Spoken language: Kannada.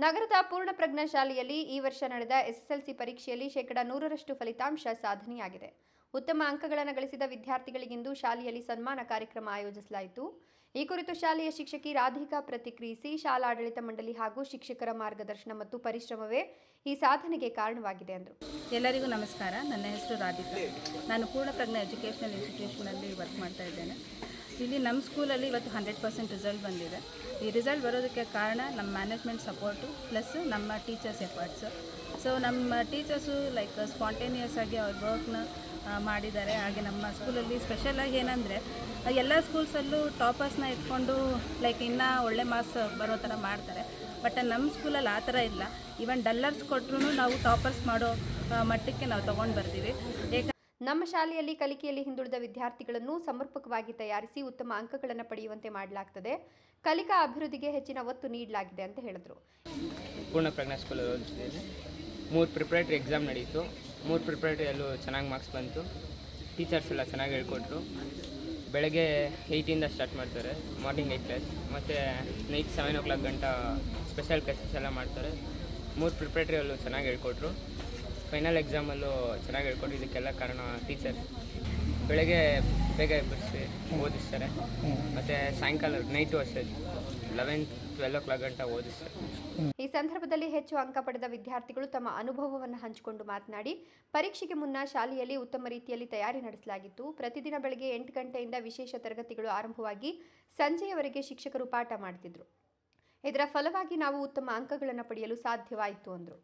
ನಗರದ ಪೂರ್ಣ ಪ್ರಜ್ಞಾ ಶಾಲೆಯಲ್ಲಿ ಈ ವರ್ಷ ನಡೆದ ಎಸ್ಎಸ್ಎಲ್ಸಿ ಪರೀಕ್ಷೆಯಲ್ಲಿ 100% ಫಲಿತಾಂಶ ಸಾಧನೆಯಾಗಿದೆ. ಉತ್ತಮ ಅಂಕಗಳನ್ನು ಗಳಿಸಿದ ವಿದ್ಯಾರ್ಥಿಗಳಿಗಿಂದು ಶಾಲೆಯಲ್ಲಿ ಸನ್ಮಾನ ಕಾರ್ಯಕ್ರಮ ಆಯೋಜಿಸಲಾಯಿತು. ಈ ಕುರಿತು ಶಾಲೆಯ ಶಿಕ್ಷಕಿ ರಾಧಿಕಾ ಪ್ರತಿಕ್ರಿಯಿಸಿ, ಶಾಲಾಡಳಿತ ಮಂಡಳಿ ಹಾಗೂ ಶಿಕ್ಷಕರ ಮಾರ್ಗದರ್ಶನ ಮತ್ತು ಪರಿಶ್ರಮವೇ ಈ ಸಾಧನೆಗೆ ಕಾರಣವಾಗಿದೆ ಎಂದರು. ಎಲ್ಲರಿಗೂ ನಮಸ್ಕಾರ. ನನ್ನ ಹೆಸರು ರಾಧಿಕಾ. ನಾನು ಪೂರ್ಣ ಪ್ರಜ್ಞಾ ಎಜುಕೇಷನಲ್ ಇನ್ಸ್ಟಿಟ್ಯೂಷನಲ್ಲಿ ವರ್ಕ್ ಮಾಡ್ತಾ ಇದ್ದೇನೆ. ಇಲ್ಲಿ ನಮ್ಮ ಸ್ಕೂಲಲ್ಲಿ ಇವತ್ತು 100% ರಿಸಲ್ಟ್ ಬಂದಿದೆ. ಈ ರಿಸಲ್ಟ್ ಬರೋದಕ್ಕೆ ಕಾರಣ ನಮ್ಮ ಮ್ಯಾನೇಜ್ಮೆಂಟ್ ಸಪೋರ್ಟು ಪ್ಲಸ್ ನಮ್ಮ ಟೀಚರ್ಸ್ ಎಫರ್ಟ್ಸು. ಸೊ ನಮ್ಮ ಟೀಚರ್ಸು ಸ್ಪಾಂಟೇನಿಯಸ್ ಆಗಿ ಅವ್ರ ವರ್ಕ್ನ ಮಾಡಿದ್ದಾರೆ. ಹಾಗೆ ನಮ್ಮ ಸ್ಕೂಲಲ್ಲಿ ಸ್ಪೆಷಲಾಗಿ ಏನಂದರೆ ಎಲ್ಲ ಸ್ಕೂಲ್ಸಲ್ಲೂ ಟಾಪರ್ಸ್ನ ಇಟ್ಕೊಂಡು ಇನ್ನೂ ಒಳ್ಳೆ ಮಾರ್ಕ್ಸ್ ಬರೋ ಥರ ಮಾಡ್ತಾರೆ. ಬಟ್ ನಮ್ಮ ಸ್ಕೂಲಲ್ಲಿ ಆ ಥರ ಇಲ್ಲ. ಈವನ್ ಡಲ್ಲರ್ಸ್ ಕೊಟ್ಟರು ನಾವು ಟಾಪರ್ಸ್ ಮಾಡೋ ಮಟ್ಟಕ್ಕೆ ನಾವು ತೊಗೊಂಡು ಬರ್ತೀವಿ. ನಮ್ಮ ಶಾಲೆಯಲ್ಲಿ ಕಲಿಕೆಯಲ್ಲಿ ಹಿಂದುಳಿದ ವಿದ್ಯಾರ್ಥಿಗಳನ್ನು ಸಮರ್ಪಕವಾಗಿ ತಯಾರಿಸಿ ಉತ್ತಮ ಅಂಕಗಳನ್ನು ಪಡೆಯುವಂತೆ ಮಾಡಲಾಗುತ್ತದೆ. ಕಲಿಕಾ ಅಭಿವೃದ್ಧಿಗೆ ಹೆಚ್ಚಿನ ಒತ್ತು ನೀಡಲಾಗಿದೆ ಅಂತ ಹೇಳಿದರು. ಪೂರ್ಣ ಪ್ರಜ್ಞಾ ಸ್ಕೂಲಲ್ಲಿ ಓದಿಸಿದ್ದೇನೆ. 3 ಪ್ರಿಪ್ರೇಟರಿ ಎಕ್ಸಾಮ್ ನಡೀತು. 3 ಪ್ರಿಪ್ರೇಟರಿಯಲ್ಲೂ ಚೆನ್ನಾಗಿ ಮಾರ್ಕ್ಸ್ ಬಂತು. ಟೀಚರ್ಸ್ ಎಲ್ಲ ಚೆನ್ನಾಗಿ ಹೇಳ್ಕೊಟ್ರು. ಬೆಳಗ್ಗೆ 8ಇಂದ ಸ್ಟಾರ್ಟ್ ಮಾಡ್ತಾರೆ, ಮಾರ್ನಿಂಗ್ 8 ಕ್ಲಾಸ್, ಮತ್ತು ನೈಟ್ 7 o'clock ಗಂಟ ಸ್ಪೆಷಲ್ ಕ್ಲಾಸಸ್ ಎಲ್ಲ ಮಾಡ್ತಾರೆ. 3 ಪ್ರಿಪ್ರೇಟರಿಯಲ್ಲೂ ಚೆನ್ನಾಗಿ ಹೇಳ್ಕೊಟ್ರು. ಫೈನಲ್ ಎಕ್ಸಾಮಲ್ಲೂ ಚೆನ್ನಾಗಿ ಹೇಳ್ಕೊಟ್ರು. ಇದಕ್ಕೆಲ್ಲ ಕಾರಣ ಟೀಚರ್. ಬೆಳಗ್ಗೆ ಬೇಗ ಎಬ್ಬಿಸಿ ಓದಿಸ್ತಾರೆ, ಮತ್ತು ಸಾಯಂಕಾಲ ನೈಟು ಅಷ್ಟೇ 11-12 o'clock ಗಂಟ ಓದಿಸ್ತಾರೆ. ಈ ಸಂದರ್ಭದಲ್ಲಿ ಹೆಚ್ಚು ಅಂಕ ಪಡೆದ ವಿದ್ಯಾರ್ಥಿಗಳು ತಮ್ಮ ಅನುಭವವನ್ನು ಹಂಚಿಕೊಂಡು ಮಾತನಾಡಿ, ಪರೀಕ್ಷೆಗೆ ಮುನ್ನ ಶಾಲೆಯಲ್ಲಿ ಉತ್ತಮ ರೀತಿಯಲ್ಲಿ ತಯಾರಿ ನಡೆಸಲಾಗಿತ್ತು. ಪ್ರತಿದಿನ ಬೆಳಗ್ಗೆ 8 ಗಂಟೆಯಿಂದ ವಿಶೇಷ ತರಗತಿಗಳು ಆರಂಭವಾಗಿ ಸಂಜೆಯವರೆಗೆ ಶಿಕ್ಷಕರು ಪಾಠ ಮಾಡುತ್ತಿದ್ದರು. ಇದರ ಫಲವಾಗಿ ನಾವು ಉತ್ತಮ ಅಂಕಗಳನ್ನು ಪಡೆಯಲು ಸಾಧ್ಯವಾಯಿತು ಎಂದರು.